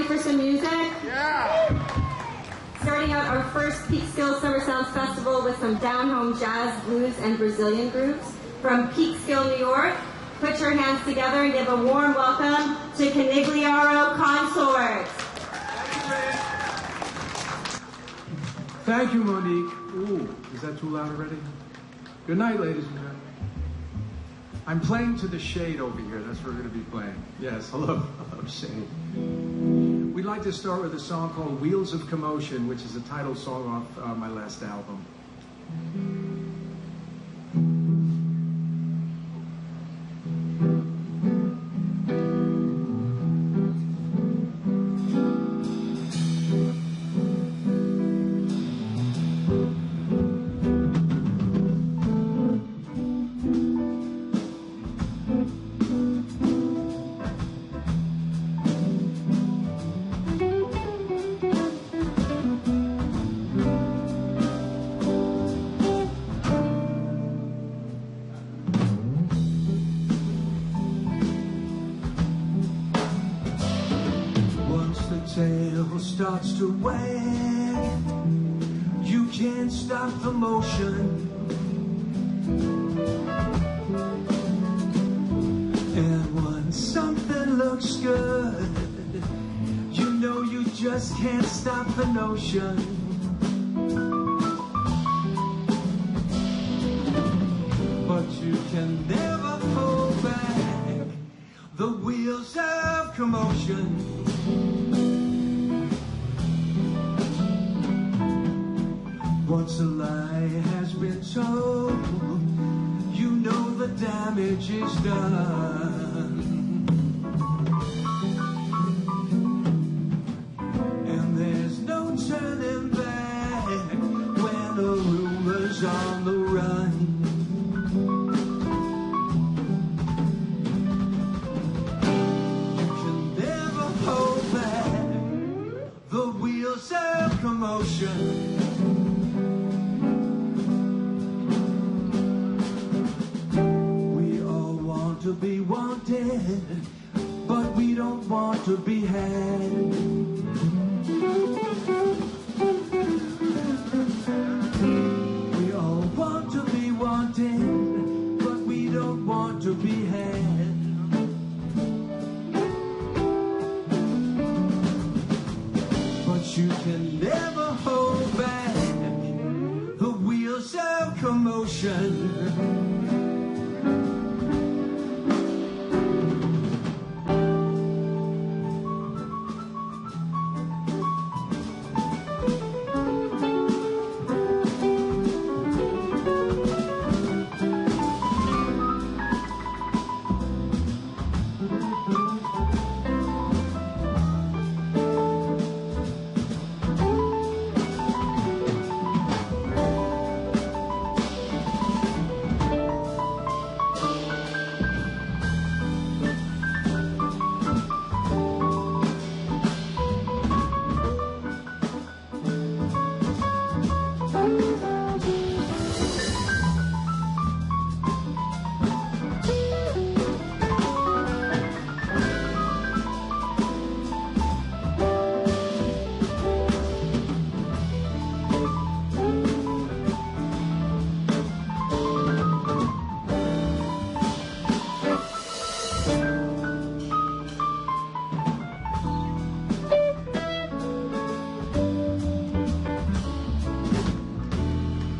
ready for some music? Yeah! Starting out our first Peekskill Summer Sounds Festival with some down-home jazz, blues, and Brazilian groups. From Peekskill, New York, put your hands together and give a warm welcome to Conigliaro Consort. Thank you, Monique. Ooh, is that too loud already? Good night, ladies and gentlemen. I'm playing to the shade over here. That's where we're going to be playing. Yes, hello, shade. We'd like to start with a song called Wheels of Commotion, which is a title song off my last album. Starts to wag, you can't stop the motion, and when something looks good, you know you just can't stop the notion. But you can never pull back the wheels of commotion. Once a lie has been told, you know the damage is done. And there's no turning back when a rumor's on the run. You can never hold back the wheels of commotion. To be wanted, but we don't want to be had. We all want to be wanted, but we don't want to be had. But you can never hold back the wheels of commotion.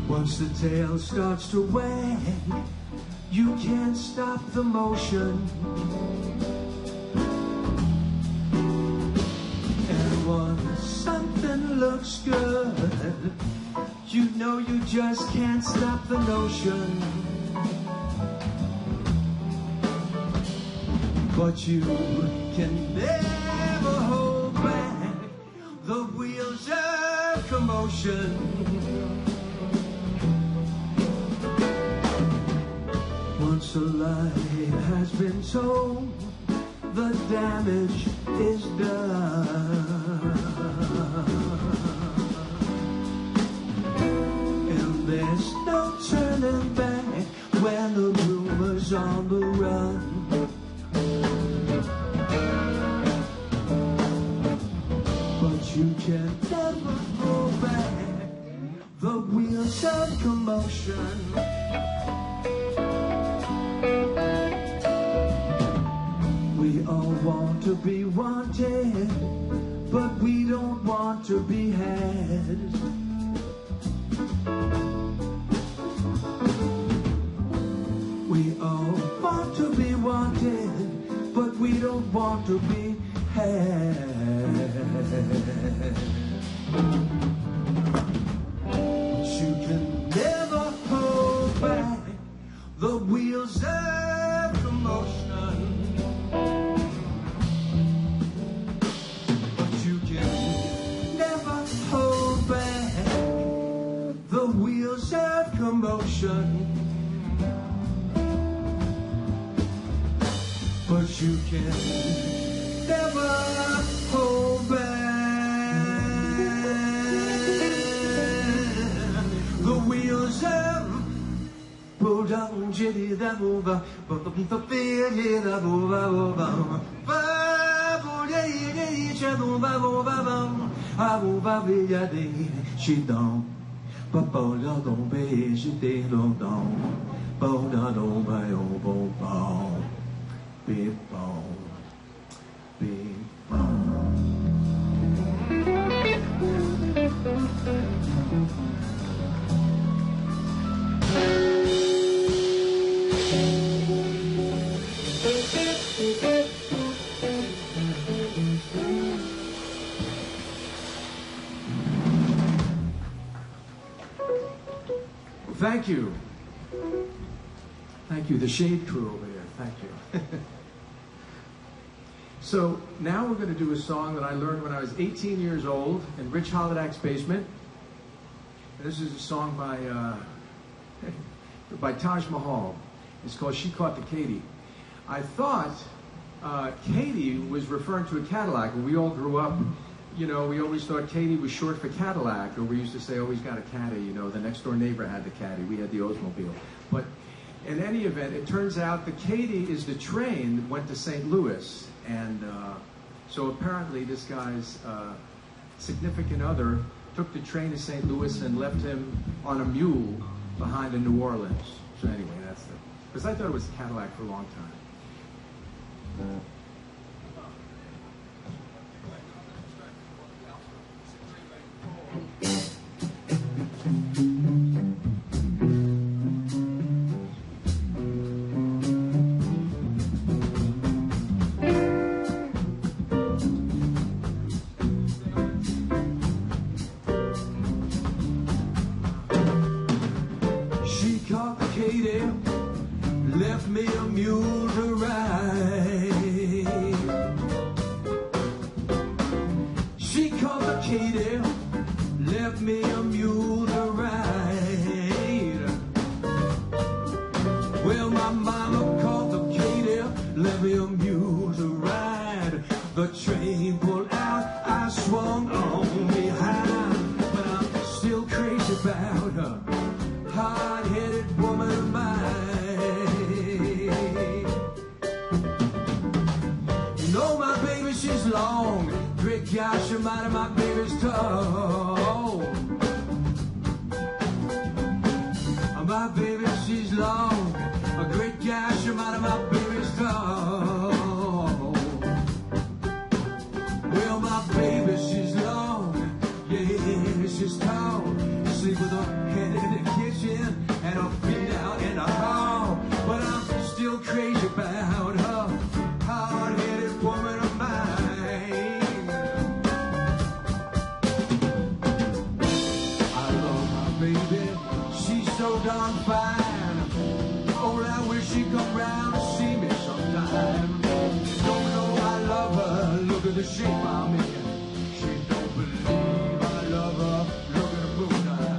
Once the tail starts to wag, you can't stop the motion. And when something looks good, you know you just can't stop the notion. But you can never hold back the wheels of commotion. Once a lie has been told, the damage is done. And there's no turning back when the rumor's on the run. you can never go back. The wheels of commotion. We all want to be wanted, but we don't want to be had. We all want to be wanted, but we don't want to be had. You can never hold back the wheels of commotion. But you can never hold back the wheels of commotion. But you can never hold back the wheels of pull down jitty that over but the fear that over she don't but don't be she did don't don't by oh big bone, big bone. Thank you. Thank you, the shade crew over there. Thank you. So now we're going to do a song that I learned when I was 18 years old in Rich Holodak's basement. And this is a song by Taj Mahal. It's called She Caught the Katy. I thought Katy was referring to a Cadillac. When we all grew up, you know, we always thought Katy was short for Cadillac, or we used to say, always got a caddy, you know, the next door neighbor had the caddy, we had the Oldsmobile. But in any event, it turns out the Katy is the train that went to St. Louis. And so apparently this guy's significant other took the train to St. Louis and left him on a mule behind in New Orleans. So anyway, that's the, because I thought it was a Cadillac for a long time. Left me a mule to ride. She caught the Katy, left me a mule to ride. Well, my mama caught the Katy, left me a mule to ride. The train pulled out, I swung on behind, but I'm still crazy about her hard-headed woman of mine. She's long, great gosh, she might have my baby's toe. My baby, she's long, a great gosh, she might have my baby's toe. Well, my baby, she's long, yeah, she's tall. Sleep with her head in the kitchen and her feet out in the hall. But I'm still crazy about her hard-headed woman of mine. I love my baby, she's so darn fine. Oh, I wish she'd come round and see me sometime. She don't know I love her, look at the shape I'm in. She don't believe I love her, look at her blue eyes.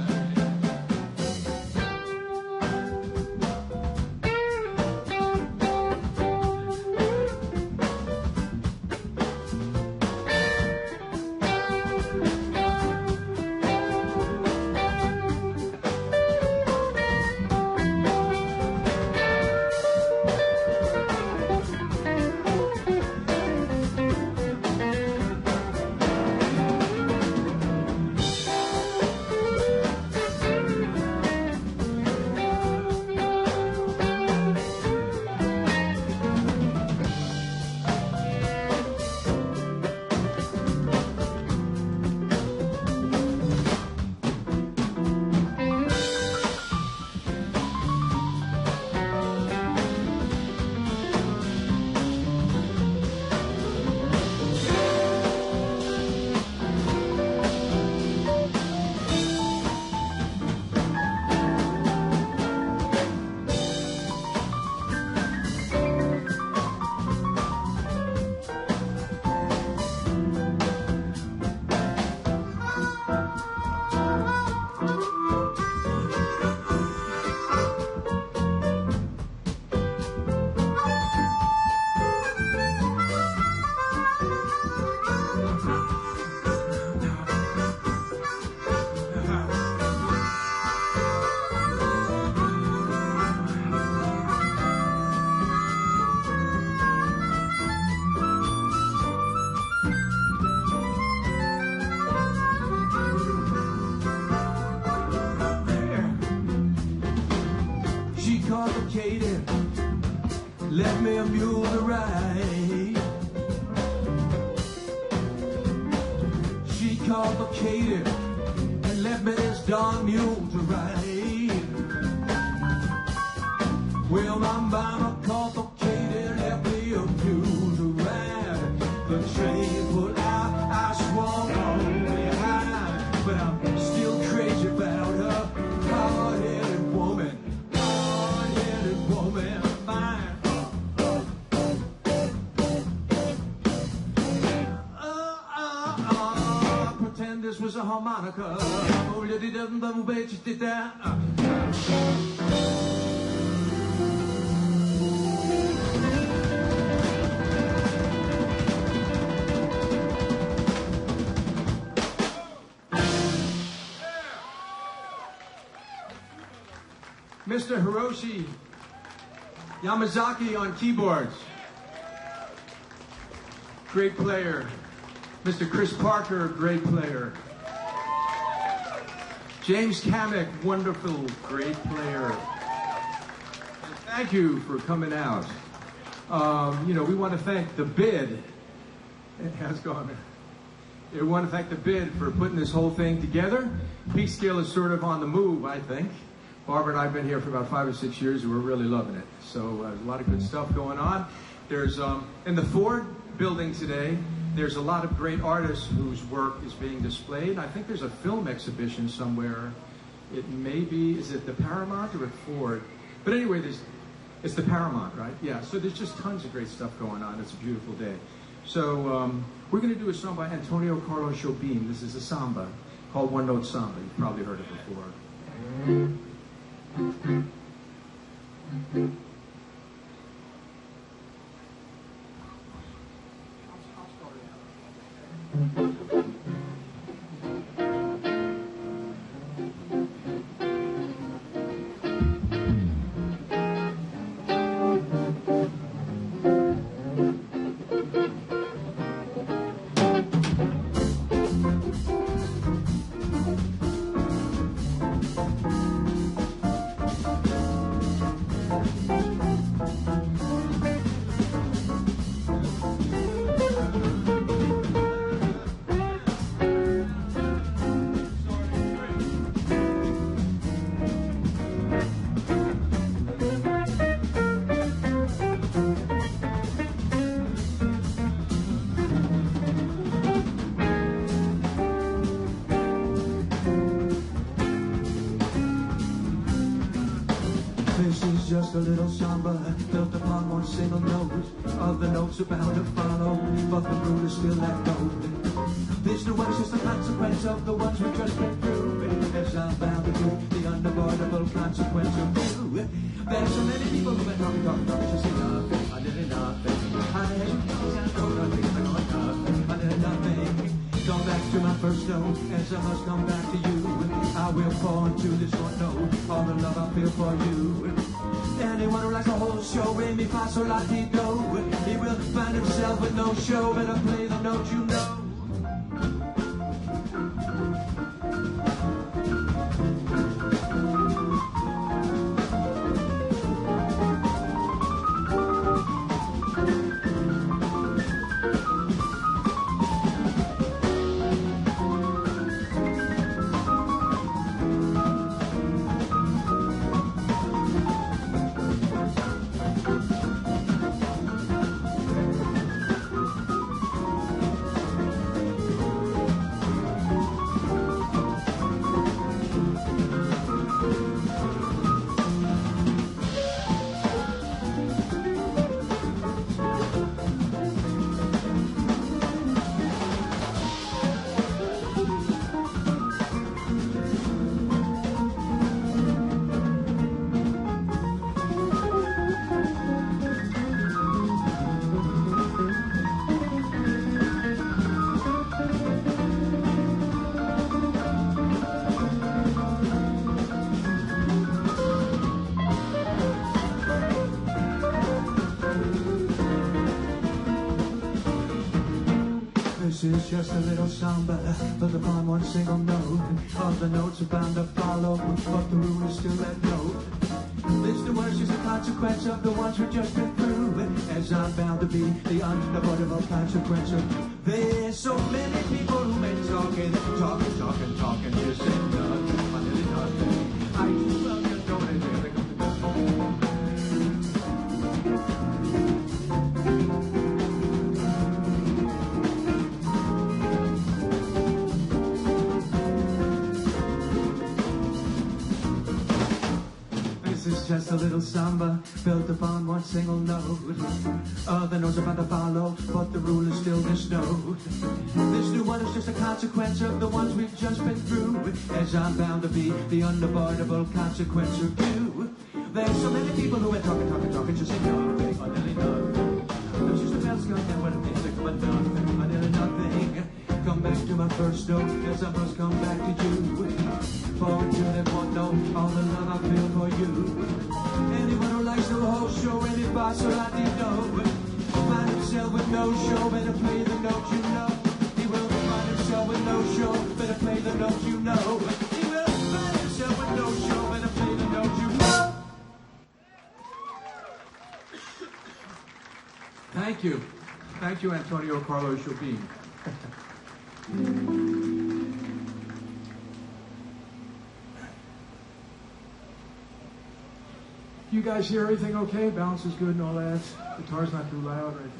Katie, left me a mule to ride. She called for Katie and left me this darn mule to ride. Well, my mama called for Katie, left me a mule to ride. The train pulled out, I swung on behind, but I'm still crazy about her. Hard-headed woman, fine. Pretend this was a harmonica. Oh, you didn't double bet you did that. Mr. Hiroshi Yamazaki on keyboards. Great player. Mr. Chris Parker, great player. James Cammack, wonderful, great player. And thank you for coming out. We want to thank the bid. How's it going? We want to thank the bid for putting this whole thing together. Peekskill is sort of on the move, I think. Barbara and I have been here for about 5 or 6 years, and we're really loving it. So there's a lot of good stuff going on. There's in the Ford building today, there's a lot of great artists whose work is being displayed. I think there's a film exhibition somewhere. It may be, is it the Paramount or at Ford? But anyway, it's the Paramount, right? Yeah, so there's just tons of great stuff going on. It's a beautiful day. So we're going to do a song by Antonio Carlos Jobim. This is a samba called One Note Samba. You've probably heard it before. Just a little samba built upon one single note of the notes about to follow, but the root is still that note. This new is just a consequence of the ones we just went through. As I'm bound to do, the unavoidable consequence of you. There's so many people who've been talking, just enough. I did nothing. I did nothing. Go back to my first note, as I must come back to you. I will fall into this one note, all the love I feel for you. Anyone who likes the whole show, re mi fa sol la ti do, he will find himself with no show. Better play the note you know. This is just a little samba, built upon one single note of the notes are bound to follow, but the root is still that note. This the worst is a consequence of the ones we've just been through. As I'm bound to be the unavoidable consequence of there's so many people who been talking, just ain't nothing, funny nothing. I love you, don't I? This is just a little samba built upon one single note. Other notes about to follow, but the rule is still this note. This new one is just a consequence of the ones we've just been through. As I'm bound to be the unavoidable consequence of you. There's so many people who are talking, just ain't nothing, or nearly nothing. There's just a bells going down when it means like but nothing, or nearly nothing. Come back to my first note, as I must come back to you. Forward to that one note, all the love I feel for you. Anyone who likes the whole show, any boss or I did know. Find himself with no show, better play the note you know. He will find himself with no show, better play the note you know. He will find himself with no show, better play the note you know. Thank you. Thank you, Antonio Carlos Jobim. You guys hear everything okay? Balance is good and all that? Guitar's not too loud or anything?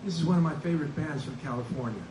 This is one of my favorite bands from California.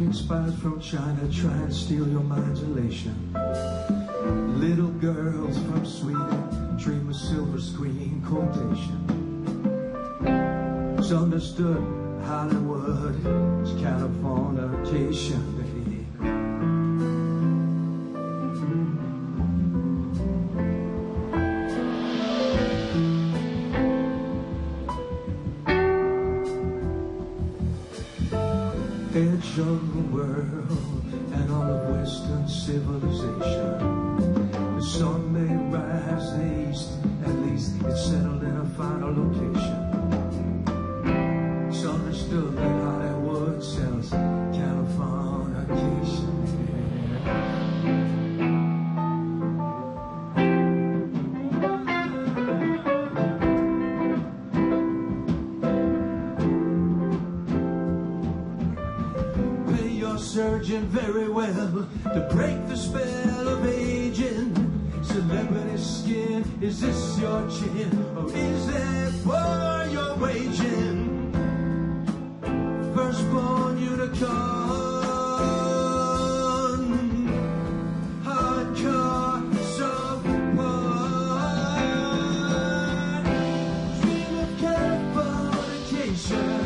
Spies from China try and steal your mind's elation. Little girls from Sweden dream of silver screen quotation. It's understood Hollywood is Californication. Edge of the world and all of Western civilization. The sun may rise in the east, at least it's settled in a final location. It's understood that Hollywood sells Californication. Surgeon very well to break the spell of aging. Celebrity skin, is this your chin or is that war you're waging? Firstborn unicorn, hardcore support. Dream of Californication.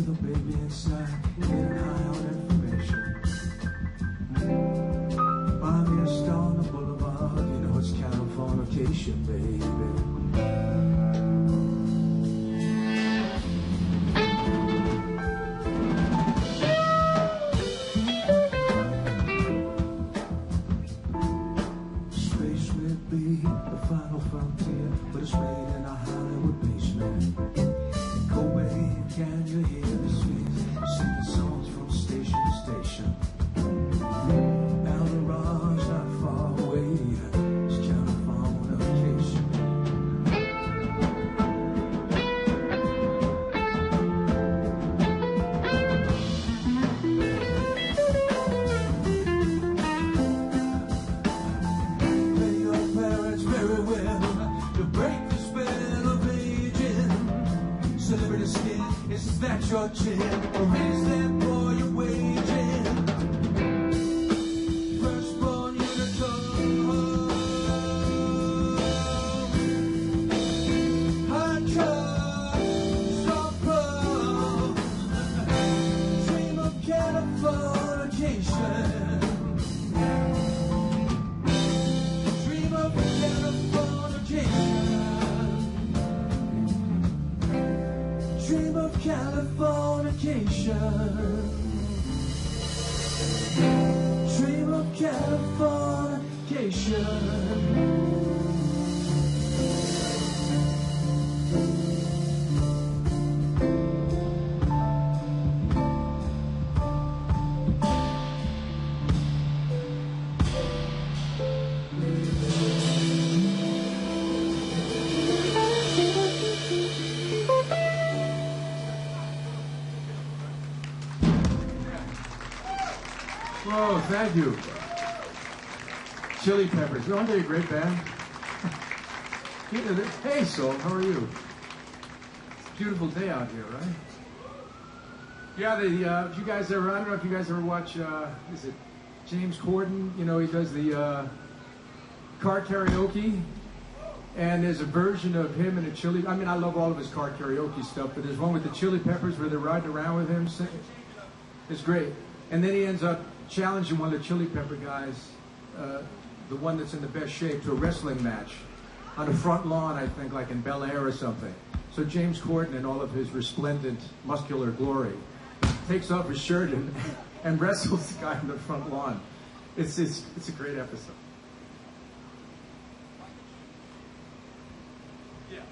a baby inside, getting high on information. Buy me a star on the boulevard, you know it's Californication, baby. But it's made in a Hollywood basement. In Cobain, can you hear the sweet singing songs from station to station? Alvarez, not far away, it's Californication. Pay your parents very well to break the spell of aging. Celebrity skin, is that your chin? Or is that boy you're waging? Firstborn unicorn, hot truck, soft pearl. Dream of Californication. Dream of Californication. Dream of Californication. Dream of Californication. Whoa, thank you. Chili Peppers. Aren't they a great band? Hey, Soul, how are you? It's a beautiful day out here, right? Yeah, you guys ever, I don't know if you guys ever watch, is it James Corden? You know, he does the car karaoke. And there's a version of him and the Chili, I mean, I love all of his car karaoke stuff, but there's one with the Chili Peppers where they're riding around with him singing. It's great. And then he ends up challenging one of the Chili Pepper guys, the one that's in the best shape, to a wrestling match on the front lawn, I think, like in Bel Air or something. So James Corden, in all of his resplendent muscular glory, takes off his shirt and wrestles the guy on the front lawn. It's a great episode. Yeah.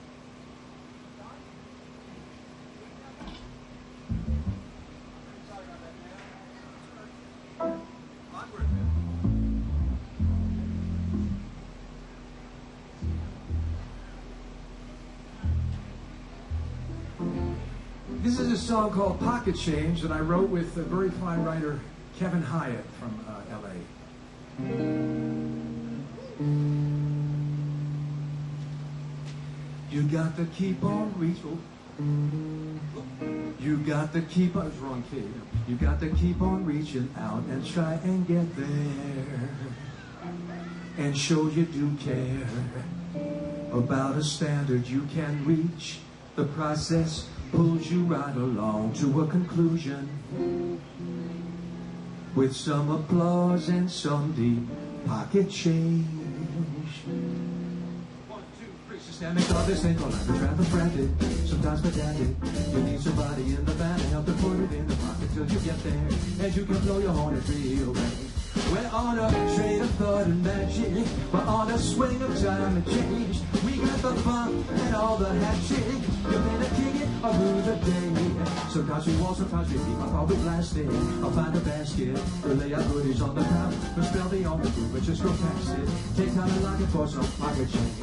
This is a song called Pocket Change that I wrote with a very fine writer, Kevin Hyatt from L.A. You got to keep on reaching. You got to keep on, wrong key. You got to keep on reaching out and try and get there. And show you do care about a standard you can reach. The process pulls you right along to a conclusion, with some applause and some deep pocket change. 1, 2, 3, systemic of this thing called life is rather frantic, sometimes pedantic. You need somebody in the band to help to put it in the pocket till you get there, and you can blow your horn and feel right. We're on a train of thought and magic, we're on a swing of time and change. We got the fun and all the hatching. You're gonna kick it or rue the day. Sometimes we walk, sometimes we keep our thought with blasting. I'll find a basket, we'll lay our goodies on the ground. We'll spell the on the groove, but just go past it. Take time and lock it for some pocket change.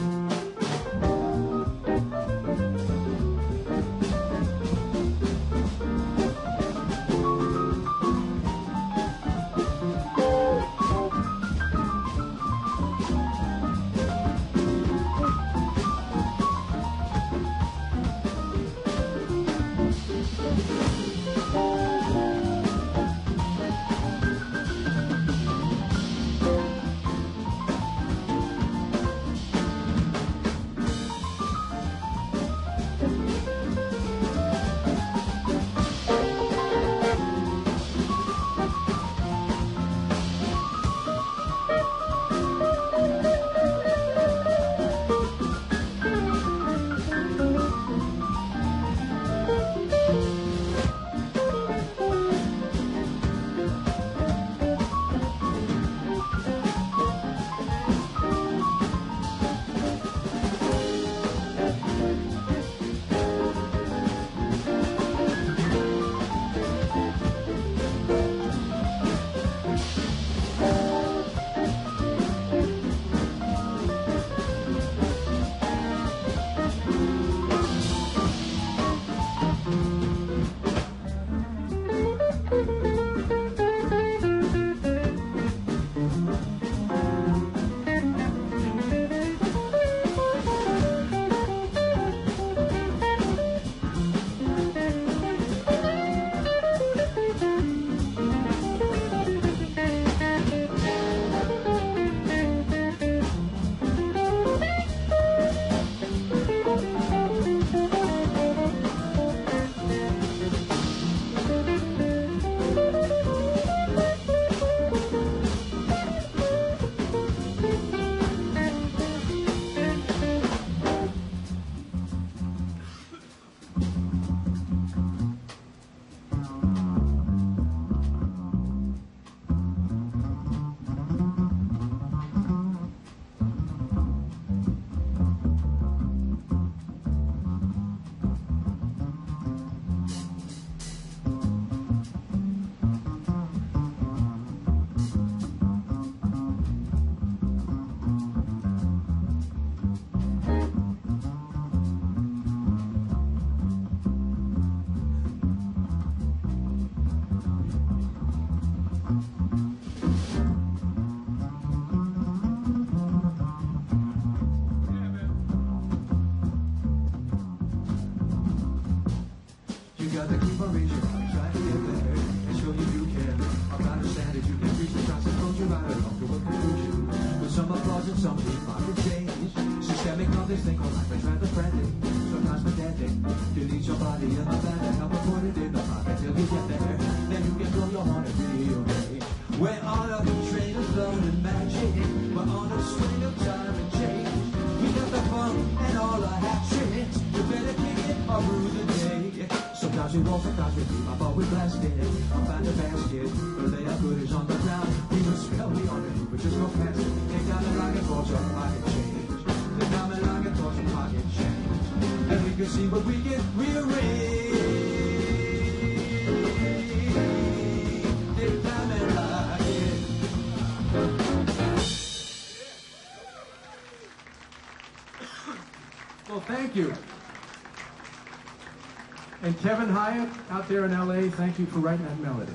got to keep on reaching, try to get there, and show you care. I'll understand that you can reach the trust and hold you right along to what conclusion. With some applause and some deep market change. Systemic knowledge, think of life as rather friendly. Sometimes pedantic. Delete your body in the bed and help her put it in the pocket till you get there. Then you can blow your horn and feel rage. We're on a train of blood and magic. We're on a string of time and change. We got the fun and all our hat tricks. You better kick it or rue the day. Sometimes we walk, sometimes we leave. I thought we blasted it. I'll find a basket. But lay our goodies on the ground. We will spell me on it. But just go past it. Take down the line and force your pocket change. Take down the line and force your pocket change. And we can see what we can rearrange. Take down the line. Well, thank you. And Kevin Hyatt out there in LA, thank you for writing that melody.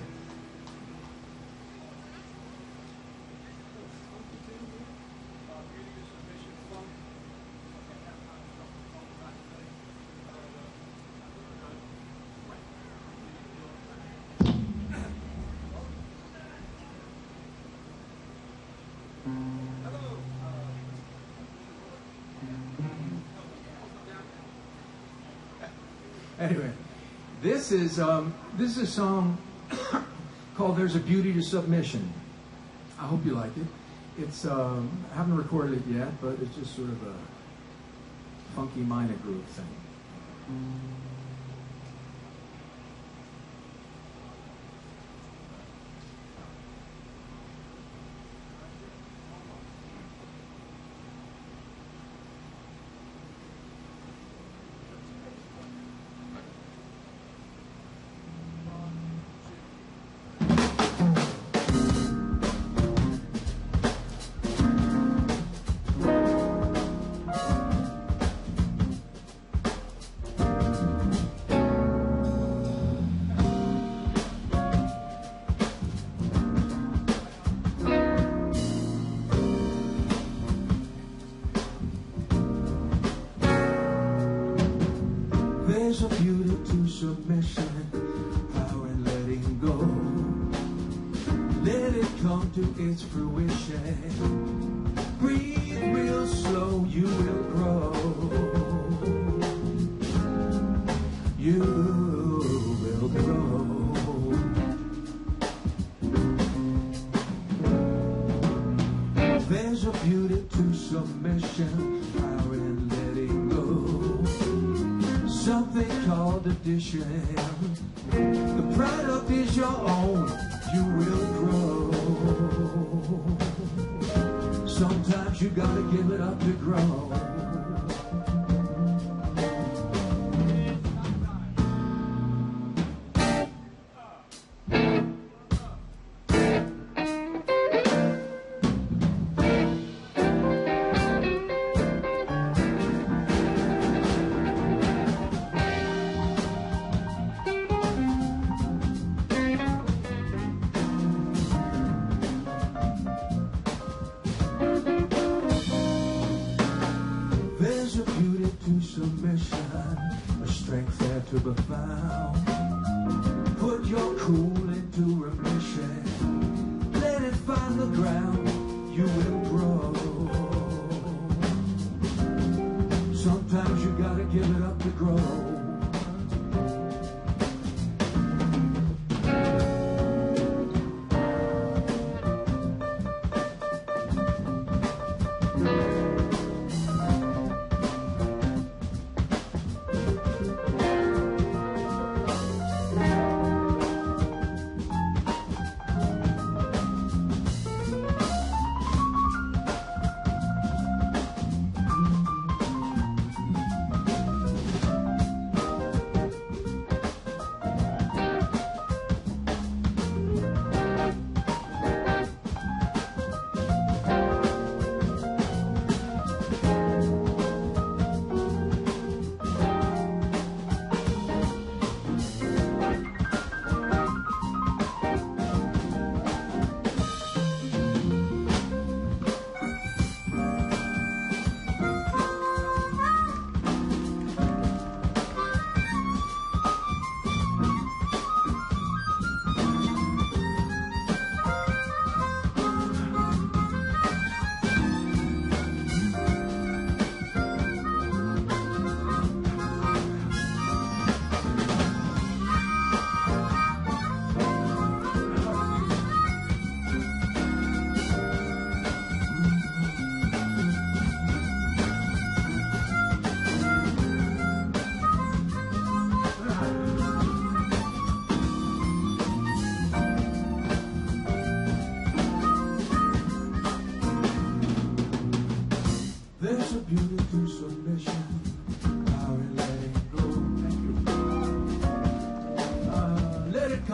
Anyway, this is a song called "There's a Beauty to Submission." I hope you like it. It's I haven't recorded it yet, but it's just sort of a funky minor groove thing. There's a beauty to submission, power in letting go. Let it come to its fruition. Breathe real slow, you will grow. You will grow. There's a beauty to submission, power in letting go. Something called addition. The product is your own. You will grow. Sometimes you gotta give it up to grow. A strength there to be found. Put your cool into remission. Let it find the ground. You will grow. Sometimes you gotta give it up to grow.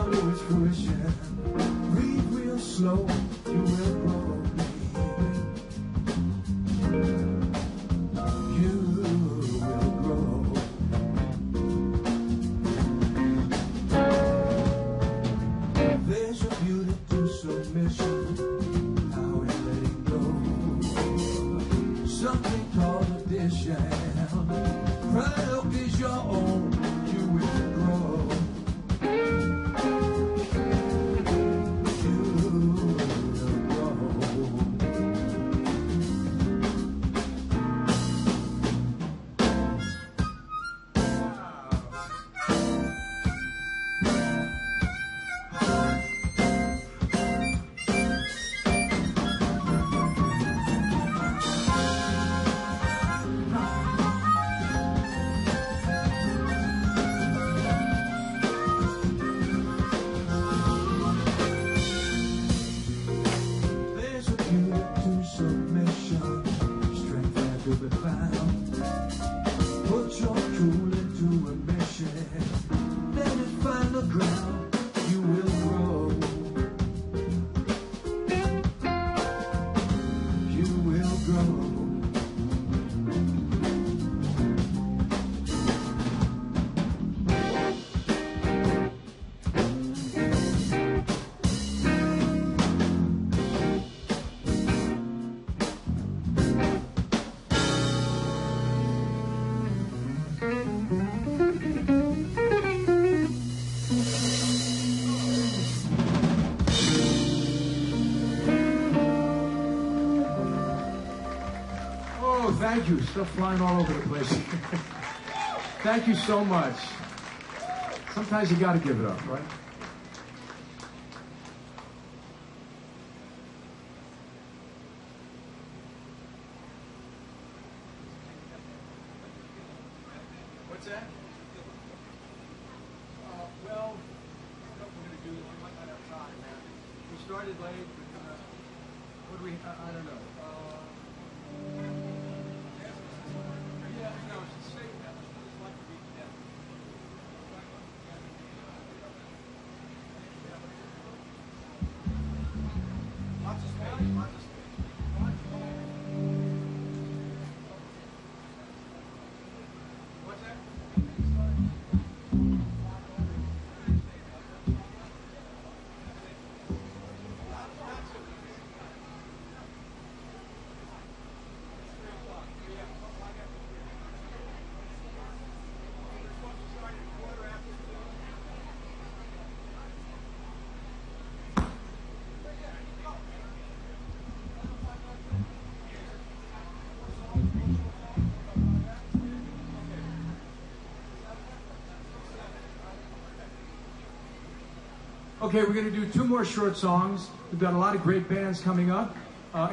come to its fruition. Breathe real slow, you will grow. You will grow. There's a beauty to submission, how we're letting go. Something called addition. Product is your own, you will grow. You will grow. There's a beauty to submission, strength that will be found. Put your tool into a mission, let it find the ground, you will grow. You will grow. Oh, thank you. Stuff flying all over the place. Thank you so much. Sometimes you got to give it up, right? What's that? Well, what we're going to do is we might not have time, man. We started late, but what do we, I don't know. Yeah, no, it's safe now. It's like to be together. Lots of space, lots of space. What's that? Okay, we're going to do 2 more short songs. We've got a lot of great bands coming up,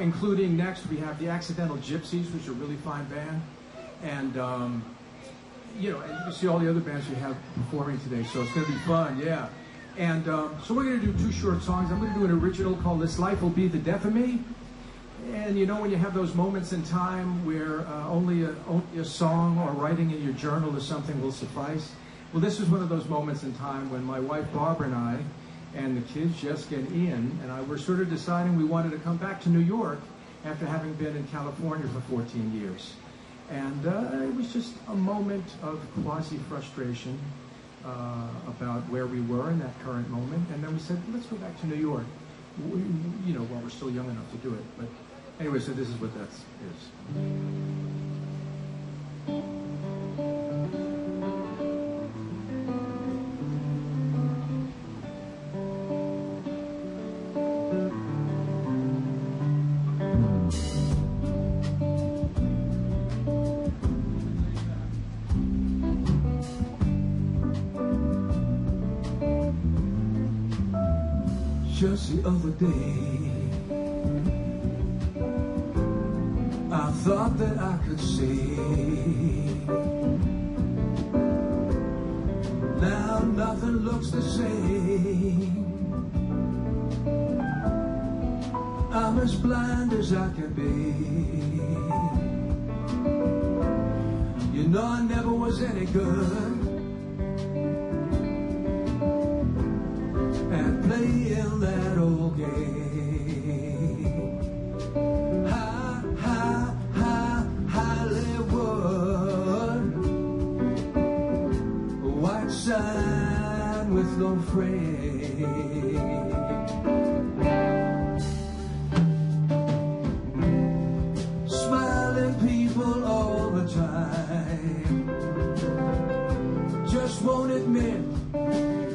including next we have the Accidental Gypsies, which are a really fine band. And, you know, and you can see all the other bands we have performing today, so it's going to be fun, yeah. And so we're going to do 2 short songs. I'm going to do an original called This Life Will Be the Death of Me. And you know when you have those moments in time where only a song or writing in your journal or something will suffice? Well, this was one of those moments in time when my wife Barbara and I and the kids, Jessica and Ian, and I were sort of deciding we wanted to come back to New York after having been in California for 14 years. And it was just a moment of quasi-frustration about where we were in that current moment. And then we said, let's go back to New York, you know, while we're still young enough to do it. But anyway, so this is what that is. Just the other day, I thought that I could say, now nothing looks the same. I'm as blind as I can be. You know I never was any good. playing that old game. Hollywood, a white sign with no frame. Smiling people all the time, just won't admit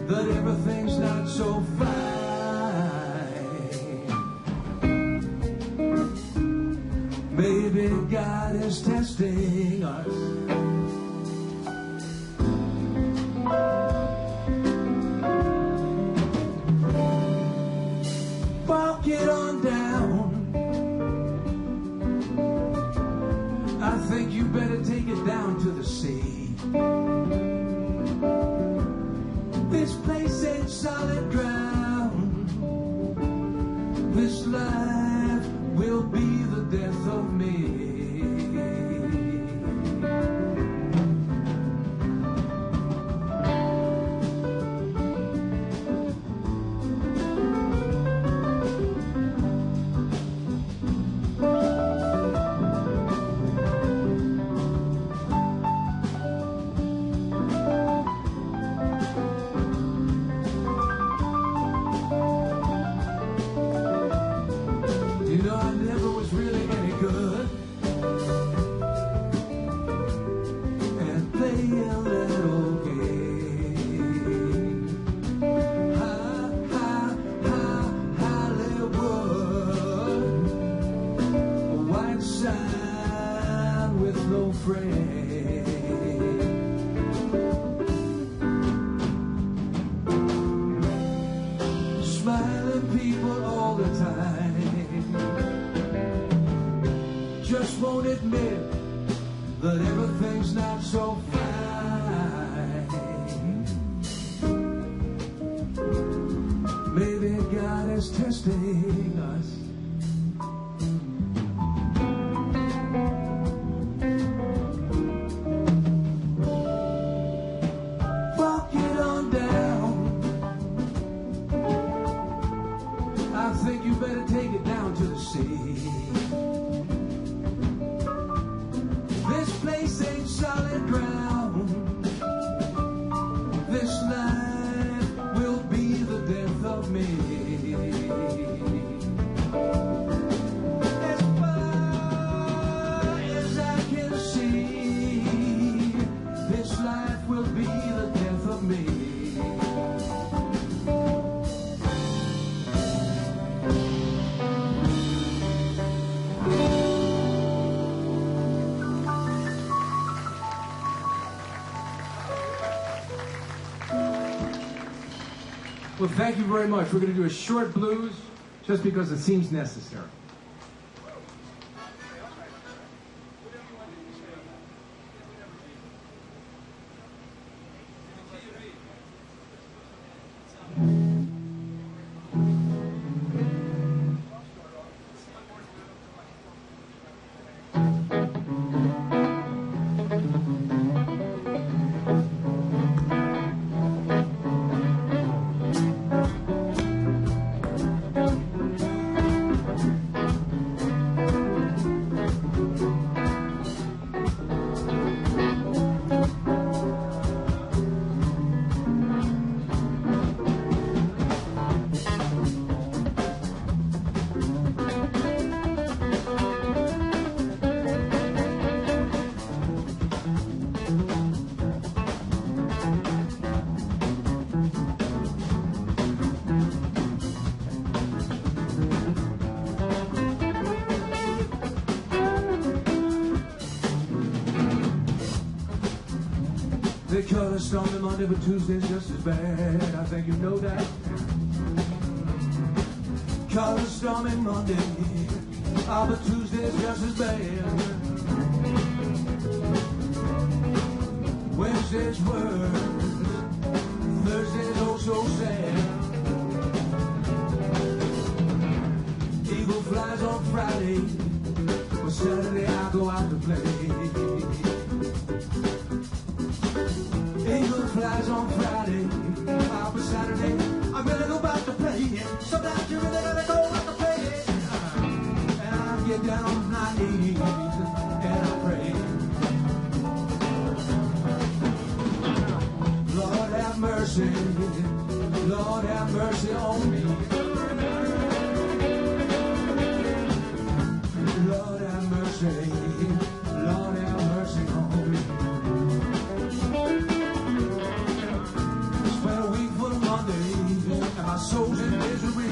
that everything's not so fine. Maybe God is testing us. Walk it on down. I think you better take it down to the sea. This place ain't solid ground. This life will be the death of me. You know, I never was really any good at playing that old game. Hollywood, a white sign with no frame. Smiling people all the time, just won't admit that everything's not so fine. Maybe God is testing us. Walk it on down. I think you better take it down to the sea. This place ain't solid ground. This life will be the death of me. As far as I can see, this life will be the death of me. Well, thank you very much. We're going to do a short blues just because it seems necessary. They call us stormy Monday, but Tuesday's just as bad. I think you know that. Call us stormy Monday, but Tuesday's just as bad. Wednesday's worse, Thursday's oh so sad. Eagle flies on Friday, but Saturday I go out to play. Eagle flies on Friday, but Saturday I'm gonna go back to play. Lord have mercy on me. Lord have mercy. Lord have mercy on me. Spent a week full of Mondays, and my soul's in misery.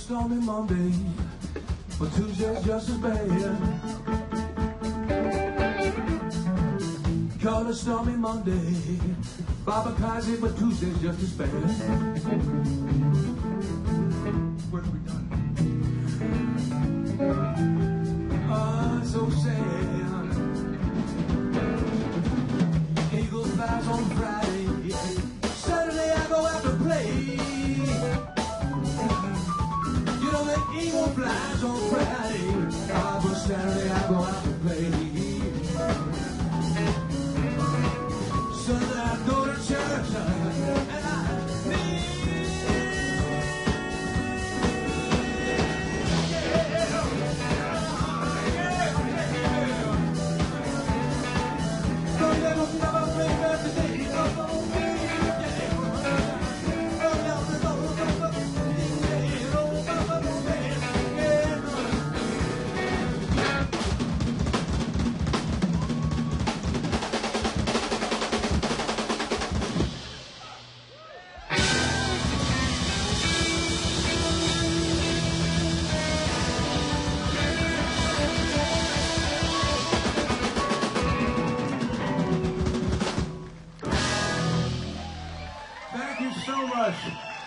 Stormy Monday, but Tuesday's just as bad. Call it stormy Monday, Baba Kazi, but Tuesday's just as bad. What have we done? Oh, it's so sad. Eagle flies on Friday, Saturday I go out to play. Eagle flies on Friday, but Saturday I go out to play. Sunday I go to church, and I don't never make up the day up on me.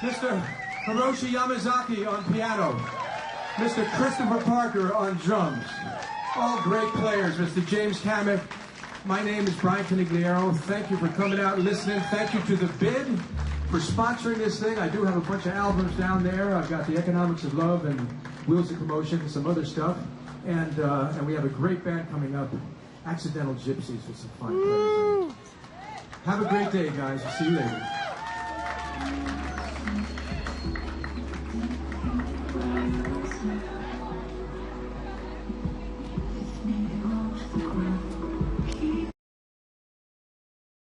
Mr. Hiroshi Yamazaki on piano, Mr. Christopher Parker on drums, all great players, Mr. James Cammack. My name is Brian Conigliaro. Thank you for coming out and listening. Thank you to The Bid for sponsoring this thing. I do have a bunch of albums down there. I've got The Economics of Love and Wheels of Commotion and some other stuff. And we have a great band coming up, Accidental Gypsies, with some fun players. Have a great day, guys. I'll see you later.